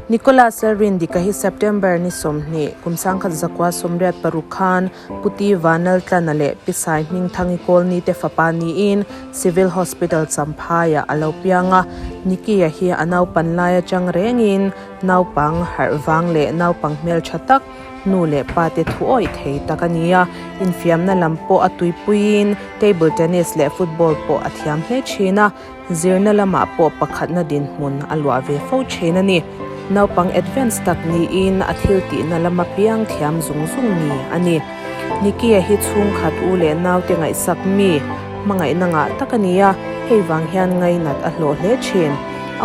Nicholas Lalrindika hi September ni somni kumsang khat zakwa somriat parukhan puti vanal tlanale pisai ning thangi kolni te fapani in civil hospital champhaya alopianga nikia hi anau panlaya chang rengin naupang harwang le naupang mel thatak nule pate thuoi thei takania infiamna lampo atui puin table tennis le football po athiam hle china zirna lama po pakhatna din mun alwa ve fo chena ni naupang advance tak ni in athilti na lama piang thiam zungzung ni ani nikia hi chung khat ule naute ngai sakmi mangai nanga takania heiwang hian ngai nat a hlo hle chin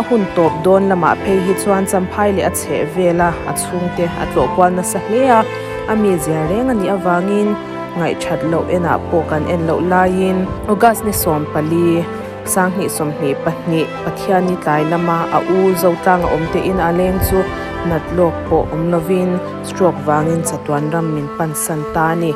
ahun top don lama phei hi chuan champhai le a che vela a chungte a tlo kwal na sahlea ami zia reng ani awangin ngai that lo ena pokan en lo lain august ni som pali sanghi somni pahni pathiani tlai lama a u zotanga omte in aleng chu natlok po omlovin stroke wangin chatuan ram min pansan tani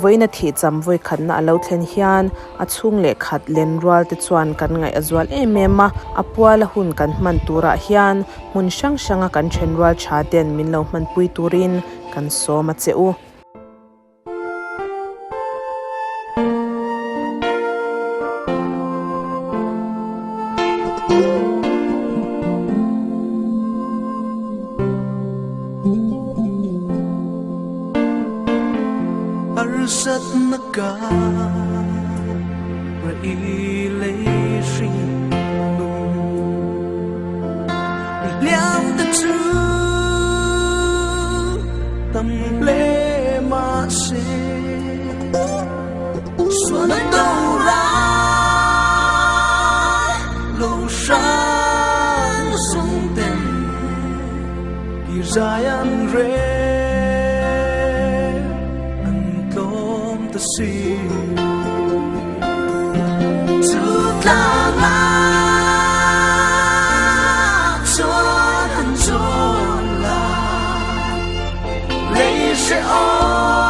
voina thi cham voi khatna alo thlen hian a chung le khat len rual te chuan kan ngai azwal emema apwala hun kan man tura hian mun sang sanga kan chen rual tha den min lo man pui turin kan soma cheu Arsat naka ra ilay sing nu liang the true tâm lệ ma se xuân đâu ra lâu sáng sung tên kỳ dài ăn rê see to la la chuan han chuan la lấy sẽ on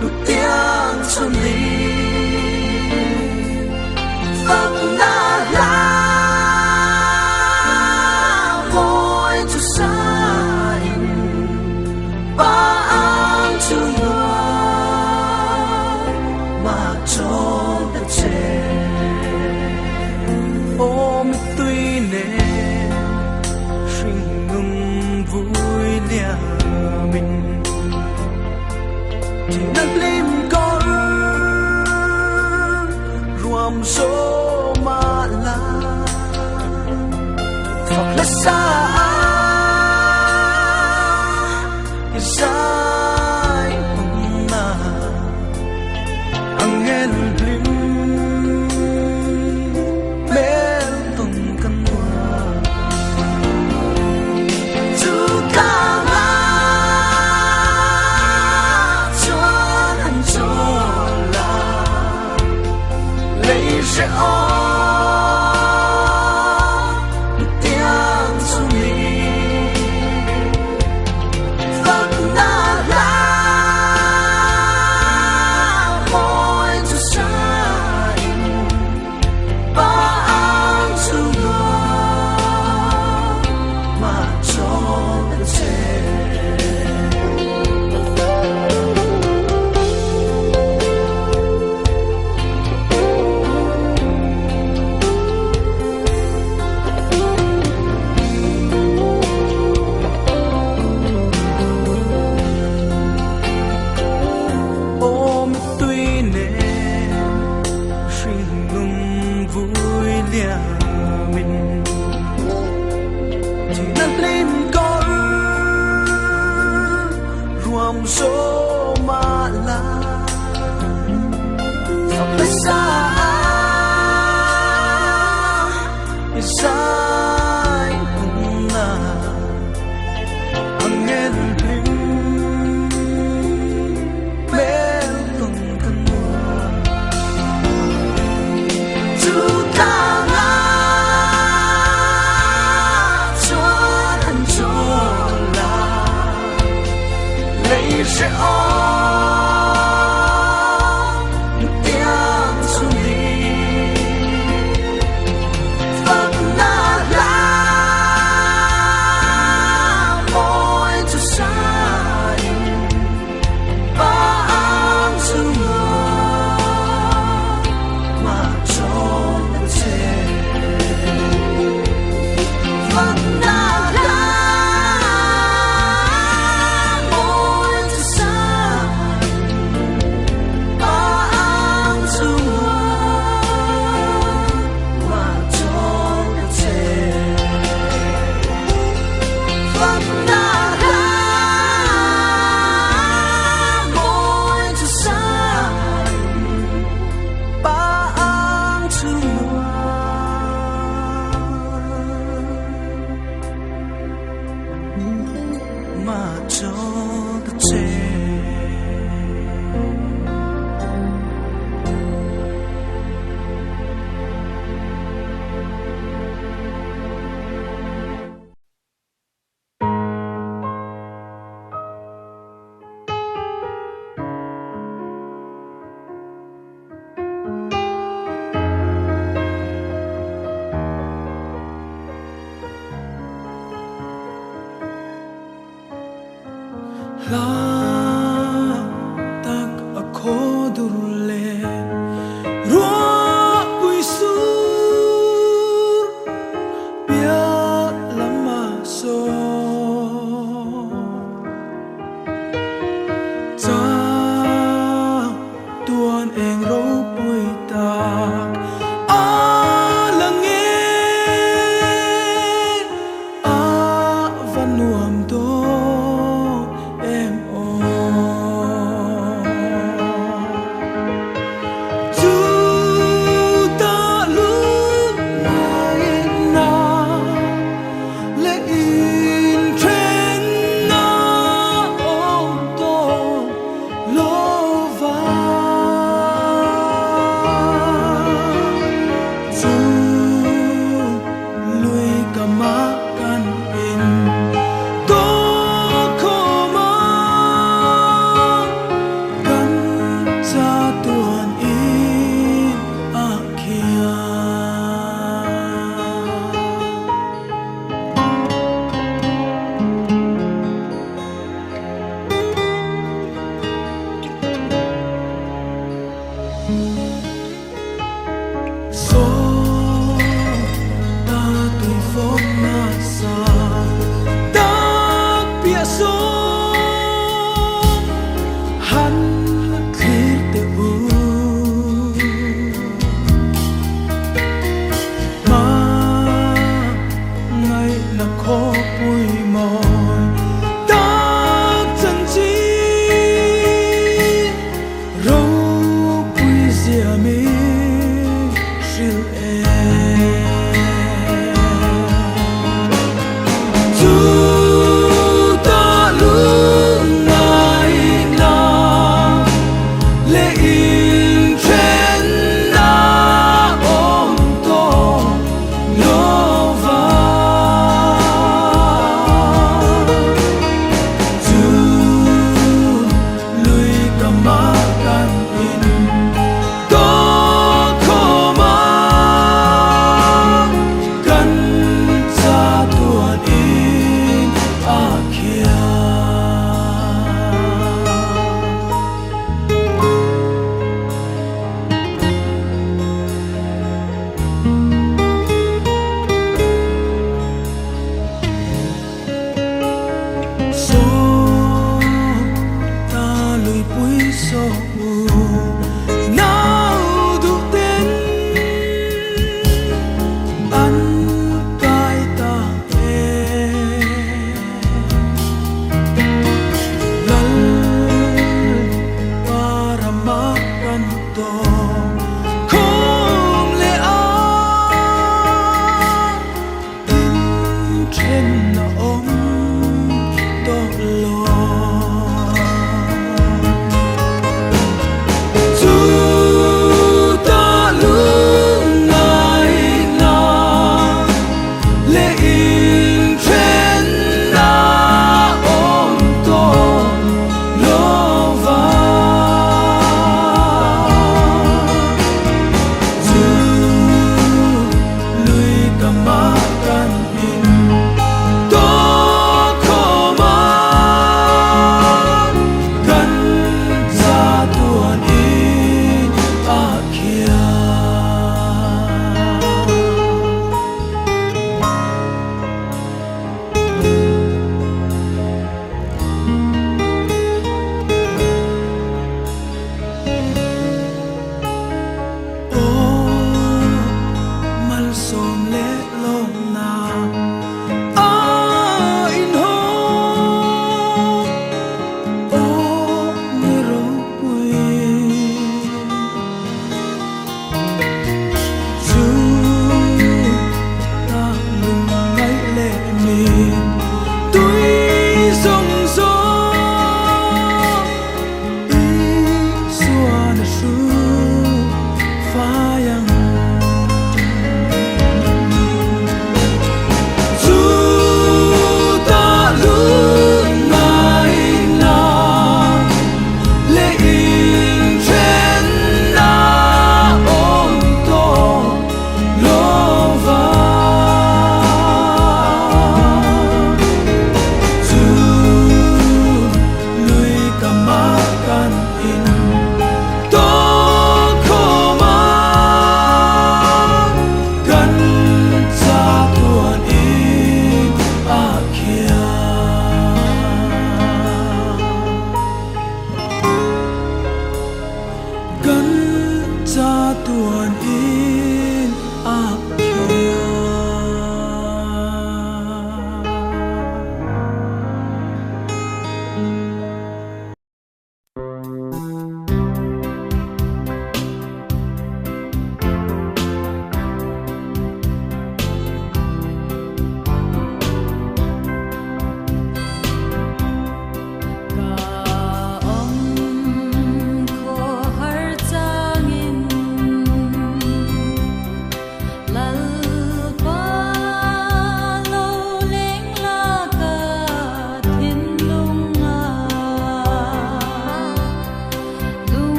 lu tiếng chuan đi phật na la voi to sai ba ang to so mala faklasa isay na angel blim melton kanwa tukama chuan han chola lấy sẽ on tiếng lo